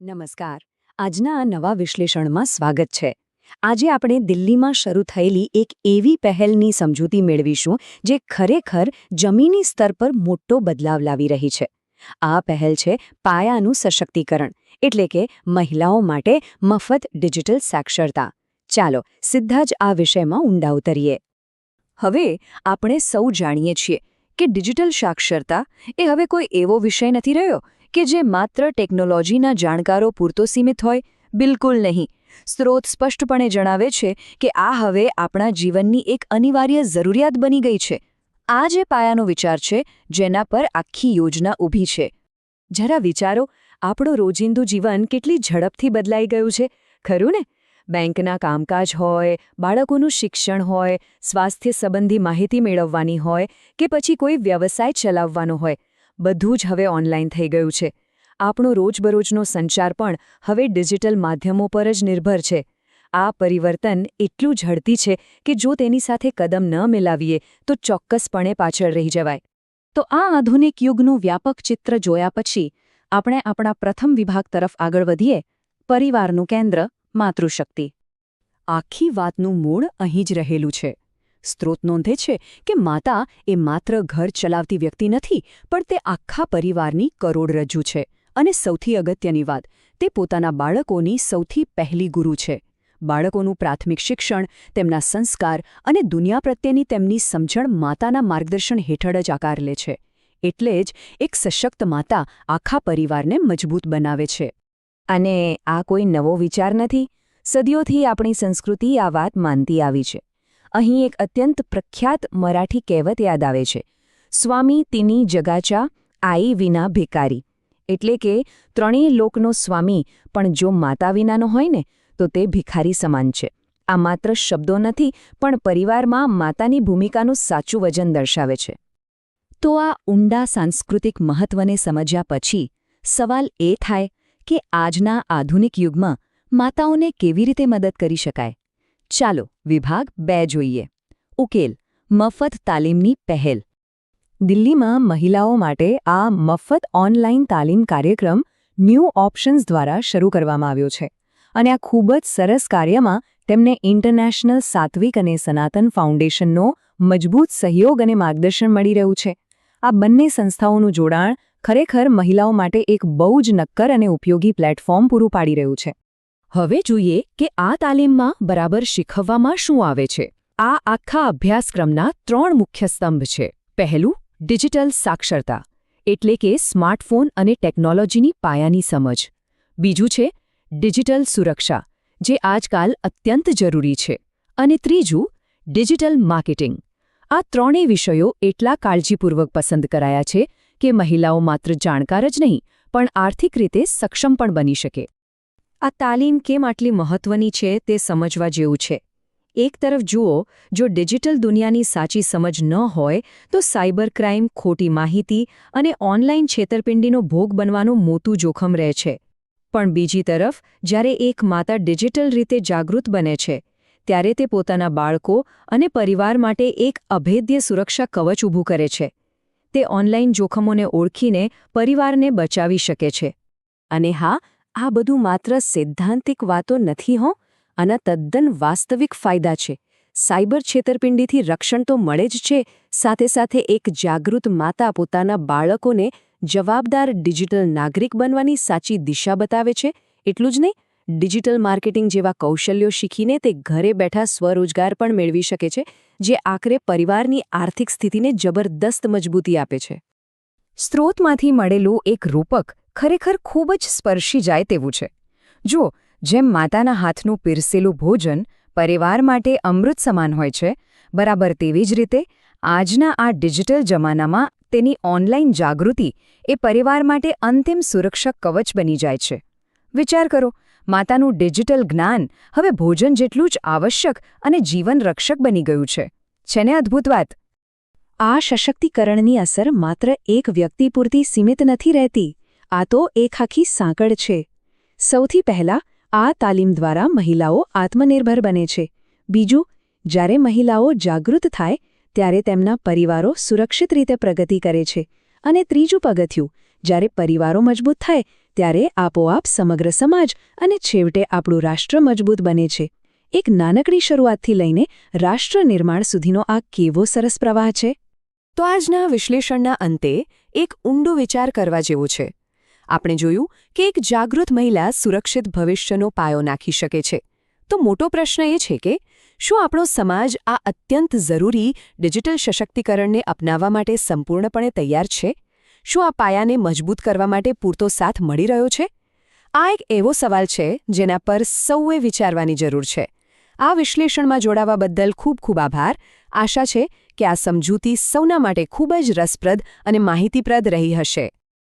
નમસ્કાર. આજના આ નવા વિશ્લેષણમાં સ્વાગત છે. આજે આપણે દિલ્હીમાં શરૂ થયેલી એક એવી પહેલની સમજૂતી મેળવીશું જે ખરેખર જમીની સ્તર પર મોટો બદલાવ લાવી રહી છે. આ પહેલ છે પાયાનું સશક્તિકરણ, એટલે કે મહિલાઓ માટે મફત ડિજિટલ સાક્ષરતા. ચાલો સીધા જ આ વિષયમાં ઊંડા ઉતરીએ. હવે આપણે સૌ જાણીએ છીએ કે ડિજિટલ સાક્ષરતા એ હવે કોઈ એવો વિષય નથી રહ્યો કે જે માત્ર ટેકનોલોજીના જાણકારો પૂરતો સીમિત હોય. બિલકુલ નહીં. સ્ત્રોત સ્પષ્ટપણે જણાવે છે કે આ હવે આપણા જીવનની એક અનિવાર્ય જરૂરિયાત બની ગઈ છે. આ જે પાયાનો વિચાર છે જેના પર આખી યોજના ઊભી છે. જરા વિચારો, આપણું રોજિંદુ જીવન કેટલી ઝડપથી બદલાઈ ગયું છે, ખરું ને? બેંકના કામકાજ હોય, બાળકોનું શિક્ષણ હોય, સ્વાસ્થ્ય સંબંધી માહિતી મેળવવાની હોય કે પછી કોઈ વ્યવસાય ચલાવવાનો હોય, બધું જ હવે ઓનલાઈન થઈ ગયું છે. આપણો રોજબરોજનો સંચાર પણ હવે ડિજિટલ માધ્યમો પર જ નિર્ભર છે. આ પરિવર્તન એટલું ઝડપી છે કે જો તેની સાથે કદમ ન મિલાવીએ તો ચોક્કસપણે પાછળ રહી જવાય. તો આ આધુનિક યુગનું વ્યાપક ચિત્ર જોયા પછી આપણે આપણા પ્રથમ વિભાગ તરફ આગળ વધીએ. પરિવારનું કેન્દ્ર, માતૃશક્તિ. આખી વાતનું મૂળ અહીં જ રહેલું છે. સ્ત્રોત નોંધે છે કે માતા એ માત્ર ઘર ચલાવતી વ્યક્તિ નથી, પણ તે આખા પરિવારની કરોડરજ્જુ છે. અને સૌથી અગત્યની વાત, તે પોતાના બાળકોની સૌથી પહેલી ગુરુ છે. બાળકોનું પ્રાથમિક શિક્ષણ, તેમના સંસ્કાર અને દુનિયા પ્રત્યેની તેમની સમજણ માતાના માર્ગદર્શન હેઠળ જ આકાર લે છે. એટલે જ એક સશક્ત માતા આખા પરિવારને મજબૂત બનાવે છે. અને આ કોઈ નવો વિચાર નથી. સદીઓથી આપણી સંસ્કૃતિ આ વાત માનતી આવી છે. અહીં એક અત્યંત પ્રખ્યાત મરાઠી કહેવત યાદ આવે છે, સ્વામી તિની જગાચા, આઈ વિના ભિકારી. એટલે કે ત્રણેય લોકનો સ્વામી પણ જો માતા વિનાનો હોય ને તો તે ભિખારી સમાન છે. આ માત્ર શબ્દો નથી, પણ પરિવારમાં માતાની ભૂમિકાનું સાચું વજન દર્શાવે છે. તો આ ઊંડા સાંસ્કૃતિક મહત્વને સમજ્યા પછી સવાલ એ થાય કે આજના આધુનિક યુગમાં માતાઓને કેવી રીતે મદદ કરી શકાય. ચાલો વિભાગ 2 જોઈએ. ઉકેલ: મફત તાલીમની પહેલ. દિલ્હીમાં મહિલાઓ માટે આ મફત ઓનલાઈન તાલીમ કાર્યક્રમ ન્યૂ ઓપ્શન્સ દ્વારા શરૂ કરવામાં આવ્યો છે. અને આ ખૂબ જ સરસ કાર્યમાં તેમને ઇન્ટરનેશનલ સાત્વિક અને સનાતન ફાઉન્ડેશનનો મજબૂત સહયોગ અને માર્ગદર્શન મળી રહ્યું છે. આ બંને સંસ્થાઓનું જોડાણ ખરેખર મહિલાઓ માટે એક બહુ જ નક્કર અને ઉપયોગી પ્લેટફોર્મ પૂરું પાડી રહ્યું છે. હવે જોઈએ કે આ તાલીમમાં બરાબર શીખવવામાં શું આવે છે. આ આખા અભ્યાસક્રમના 3 મુખ્ય સ્તંભ છે. પહેલું, ડિજિટલ સાક્ષરતા, એટલે કે સ્માર્ટફોન અને ટેકનોલોજીની પાયાની સમજ. બીજું છે ડિજિટલ સુરક્ષા, જે આજકાલ અત્યંત જરૂરી છે. અને ત્રીજું, ડિજિટલ માર્કેટિંગ. આ ત્રણેય વિષયો એટલા કાળજીપૂર્વક પસંદ કરાયા છે કે મહિલાઓ માત્ર જાણકાર જ નહીં, પણ આર્થિક રીતે સક્ષમ પણ બની શકે. આ તાલીમ કેમ આટલી મહત્વની છે તે સમજવા જેવું છે. એક તરફ જુઓ, જો ડિજિટલ દુનિયાની સાચી સમજ ન હોય તો સાયબર ક્રાઇમ, ખોટી માહિતી અને ઓનલાઈન છેતરપિંડીનો ભોગ બનવાનું મોટું જોખમ રહે છે. પણ બીજી તરફ, જ્યારે એક માતા ડિજિટલ રીતે જાગૃત બને છે, ત્યારે તે પોતાના બાળકો અને પરિવાર માટે એક અભેદ્ય સુરક્ષા કવચ ઊભું કરે છે. તે ઓનલાઈન જોખમોને ઓળખીને પરિવારને બચાવી શકે છે. અને હા, આ બધું માત્ર સૈદ્ધાંતિક વાતો નથી હો. આના તદ્દન વાસ્તવિક ફાયદા છે. સાયબર છેતરપિંડીથી રક્ષણ તો મળે જ છે, સાથે સાથે એક જાગૃત માતા પોતાના બાળકોને જવાબદાર ડિજિટલ નાગરિક બનવાની સાચી દિશા બતાવે છે. એટલું જ નહીં, ડિજિટલ માર્કેટિંગ જેવા કૌશલ્યો શીખીને તે ઘરે બેઠા સ્વરોજગાર પણ મેળવી શકે છે, જે આખરે પરિવારની આર્થિક સ્થિતિને જબરદસ્ત મજબૂતી આપે છે. સ્ત્રોતમાંથી મળેલું એક રૂપક ખરેખર ખૂબ જ સ્પર્શી જાય તેવું છે. જુઓ, જેમ માતાના હાથનું પીરસેલું ભોજન પરિવાર માટે અમૃત સમાન હોય છે, બરાબર તેવી જ રીતે આજના આ ડિજિટલ જમાનામાં તેની ઓનલાઈન જાગૃતિ એ પરિવાર માટે અંતિમ સુરક્ષા કવચ બની જાય છે. વિચાર કરો, માતાનું ડિજિટલ જ્ઞાન હવે ભોજન જેટલું જ આવશ્યક અને જીવન રક્ષક બની ગયું છે. છે ને અદ્ભુત વાત? આ સશક્તિકરણની અસર માત્ર એક વ્યક્તિ પૂરતી સીમિત નથી રહેતી. આ તો એક આખી સાંકળ છે. સૌથી પહેલાં, આ તાલીમ દ્વારા મહિલાઓ આત્મનિર્ભર બને છે. બીજું, જ્યારે મહિલાઓ જાગૃત થાય ત્યારે તેમના પરિવારો સુરક્ષિત રીતે પ્રગતિ કરે છે. અને ત્રીજું પગથિયું, જ્યારે પરિવારો મજબૂત થાય ત્યારે આપોઆપ સમગ્ર સમાજ અને છેવટે આપણું રાષ્ટ્ર મજબૂત બને છે. એક નાનકડી શરૂઆતથી લઈને રાષ્ટ્ર નિર્માણ સુધીનો આ કેવો સરસ પ્રવાહ છે. તો આજના વિશ્લેષણના અંતે એક ઊંડો વિચાર કરવા જેવો છે. આપણે જોયું કે એક જાગૃત મહિલા સુરક્ષિત ભવિષ્યનો પાયો નાખી શકે છે. તો મોટો પ્રશ્ન એ છે કે શું આપણો સમાજ આ અત્યંત જરૂરી ડિજિટલ સશક્તિકરણને અપનાવવા માટે સંપૂર્ણપણે તૈયાર છે? શું આ પાયાને મજબૂત કરવા માટે પૂરતો સાથ મળી રહ્યો છે? આ એક એવો સવાલ છે જેના પર સૌએ વિચારવાની જરૂર છે. આ વિશ્લેષણમાં જોડાવા બદલ ખૂબ ખૂબ આભાર. આશા છે કે આ સમજૂતી સૌના માટે ખૂબ જ રસપ્રદ અને માહિતીપ્રદ રહી હશે.